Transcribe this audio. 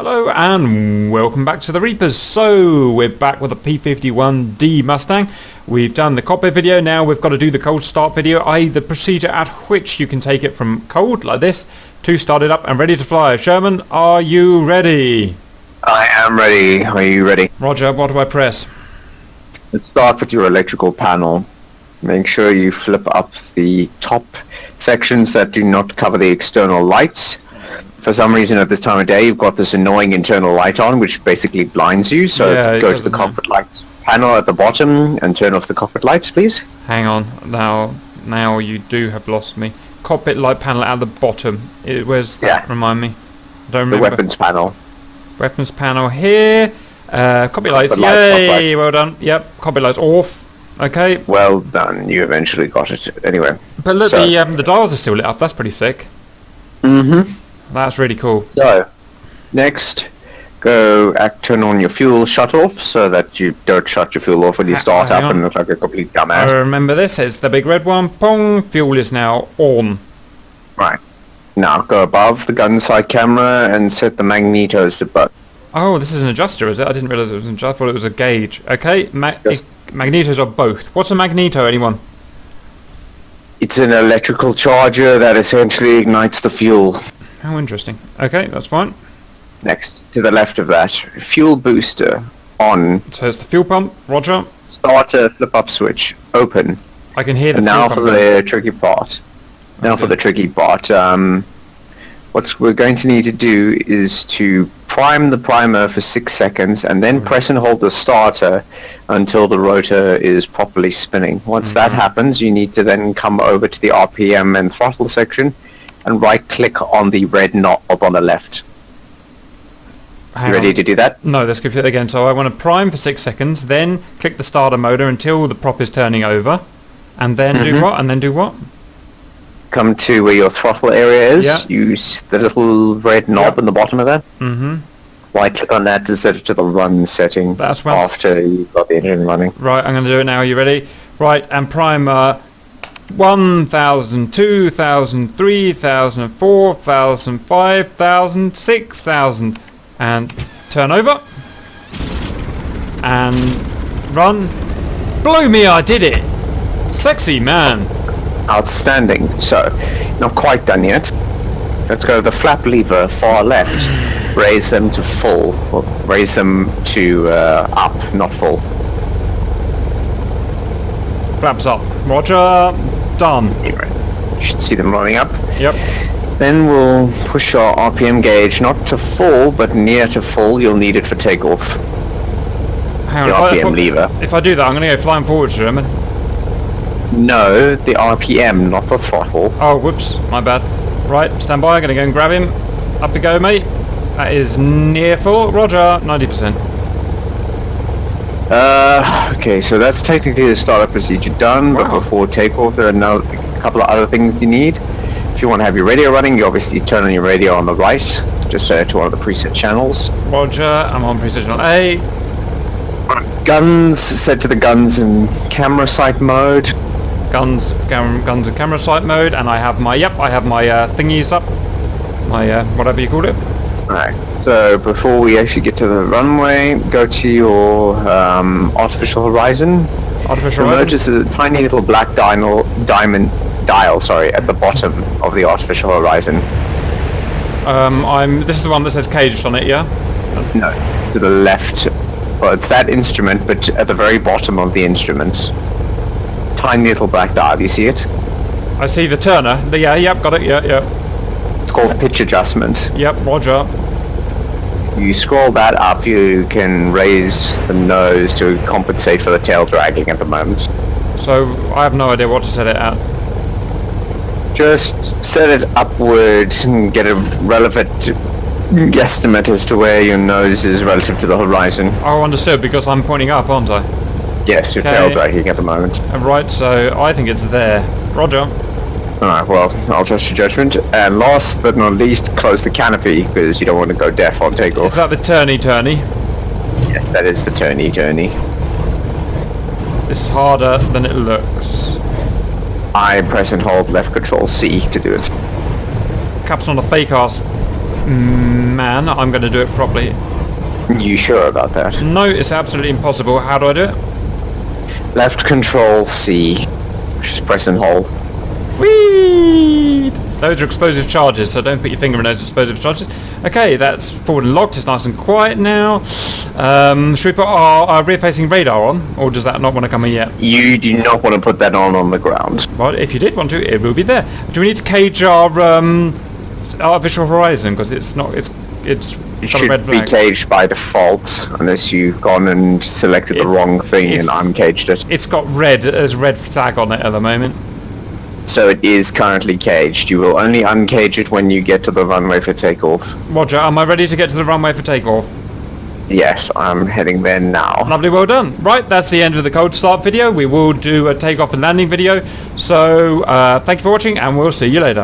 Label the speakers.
Speaker 1: Hello and welcome back to the Reapers. So we're back with a P-51D Mustang. We've done the cockpit video, now we've got to do the cold start video, i.e. the procedure at which you can take it from cold, like this, to start it up and ready to fly. Sherman, are you ready?
Speaker 2: I am ready. Are you ready?
Speaker 1: Roger, what do I press?
Speaker 2: Let's start with your electrical panel. Make sure you flip up the top sections that do not cover the external lights. For some reason at this time of day you've got this annoying internal light on which basically blinds you, so go to the cockpit lights panel at the bottom and turn off the cockpit lights, please.
Speaker 1: Hang on, now you do have lost me. Cockpit light panel at the bottom. Where's that? Yeah. Remind me. I don't remember.
Speaker 2: The weapons panel.
Speaker 1: Weapons panel here. Cockpit lights. Yay! Well done. Yep. Cockpit lights off. Okay.
Speaker 2: Well done. You eventually got it. Anyway.
Speaker 1: But look, so, the dials are still lit up. That's pretty sick.
Speaker 2: Mm-hmm.
Speaker 1: That's really cool.
Speaker 2: So, next, turn on your fuel shut off so that you don't shut your fuel off when you start up and look like a complete dumbass.
Speaker 1: I remember this. It's the big red one. Pong. Fuel is now on.
Speaker 2: Right. Now go above the gun sight camera and set the magnetos to butt.
Speaker 1: Oh, this is an adjuster, is it? I didn't realise it was an adjuster. I thought it was a gauge. Okay. Magnetos are both. What's a magneto, anyone?
Speaker 2: It's an electrical charger that essentially ignites the fuel.
Speaker 1: How interesting. Okay, that's fine.
Speaker 2: Next, to the left of that, fuel booster on.
Speaker 1: So it's the fuel pump, roger.
Speaker 2: Starter flip up switch, open.
Speaker 1: I can hear the
Speaker 2: and now for the tricky part. Now for the tricky part. What we're going to need to do is to prime the primer for 6 seconds and then press and hold the starter until the rotor is properly spinning. Once that happens, you need to then come over to the RPM and throttle section and right click on the red knob on the left. You ready to do that?
Speaker 1: No, let's go through it again. So I want to prime for 6 seconds, then click the starter motor until the prop is turning over, and then do what? And then do what?
Speaker 2: Come to where your throttle area is. Use the little red knob in the bottom of that. Right click on that to set it to the run setting.
Speaker 1: That's when
Speaker 2: after you've got the engine running.
Speaker 1: Right, I'm going to do it now. Are you ready? Right, and prime 1,000, 2,000, 3,000, 4,000, 5,000, 6,000, and turn over and run. Blow me, I did it! Sexy man.
Speaker 2: Outstanding. So, not quite done yet. Let's go to the flap lever far left. Raise them to full. Well, raise them to up, not full.
Speaker 1: Flaps up. Roger. Done.
Speaker 2: You should see them running up.
Speaker 1: Yep.
Speaker 2: Then we'll push our RPM gauge not to full, but near to full. You'll need it for takeoff.
Speaker 1: Hang
Speaker 2: the
Speaker 1: on,
Speaker 2: RPM lever.
Speaker 1: If I do that, I'm going to go flying forward, Sherman.
Speaker 2: No, the RPM, not the throttle.
Speaker 1: Oh, whoops. My bad. Right, stand by. I'm going to go and grab him. Up we go, mate. That is near full. Roger. 90%.
Speaker 2: Okay, so that's technically the startup procedure done, but before takeoff there are now a couple of other things you need. If you want to have your radio running, you obviously turn on your radio on the right, just set it to one of the preset channels.
Speaker 1: Roger, I'm on preset channel A.
Speaker 2: Guns, set to the guns and camera sight mode.
Speaker 1: Guns and camera sight mode, and I have my thingies up. My, whatever you call it.
Speaker 2: Alright, so before we actually get to the runway, go to your artificial horizon.
Speaker 1: Artificial horizon?
Speaker 2: Notice there's a tiny little black dial at the bottom of the artificial horizon.
Speaker 1: This is the one that says caged on it, yeah?
Speaker 2: No, to the left. Well, it's that instrument, but at the very bottom of the instrument. Tiny little black dial, you see it?
Speaker 1: I see the turner. Yep, got it, yeah.
Speaker 2: It's called pitch adjustment.
Speaker 1: Yep, roger.
Speaker 2: You scroll that up, you can raise the nose to compensate for the tail dragging at the moment.
Speaker 1: So, I have no idea what to set it at.
Speaker 2: Just set it upward and get a relevant guesstimate as to where your nose is relative to the horizon.
Speaker 1: Oh, understood, because I'm pointing up, aren't I?
Speaker 2: Yes, your tail dragging at the moment.
Speaker 1: Right, so I think it's there. Roger.
Speaker 2: Alright, well, I'll trust your judgment. And last but not least, close the canopy, because you don't want to go deaf on takeoff.
Speaker 1: Is that the turny?
Speaker 2: Yes, that is the turny.
Speaker 1: This is harder than it looks.
Speaker 2: I press and hold left control C to do it.
Speaker 1: Caps on a fake ass man, I'm going to do it properly.
Speaker 2: You sure about that?
Speaker 1: No, it's absolutely impossible. How do I do it?
Speaker 2: Left control C. Just press and hold.
Speaker 1: Whee! Those are explosive charges, so don't put your finger in those explosive charges. Okay, that's forward and locked. It's nice and quiet now. Should we put our rear-facing radar on, or does that not want to come in yet?
Speaker 2: You do not want to put that on the ground.
Speaker 1: Well, if you did want to, it will be there. Do we need to cage our visual horizon, because it's not? It's
Speaker 2: It
Speaker 1: got a red
Speaker 2: should be
Speaker 1: flag.
Speaker 2: caged by default, unless you've gone and selected the wrong thing and uncaged it.
Speaker 1: It's got red flag on it at the moment.
Speaker 2: So it is currently caged. You will only uncage it when you get to the runway for takeoff.
Speaker 1: Roger, am I ready to get to the runway for takeoff?
Speaker 2: Yes, I'm heading there now.
Speaker 1: Lovely, well done. Right, that's the end of the cold start video. We will do a takeoff and landing video. So, thank you for watching, and we'll see you later.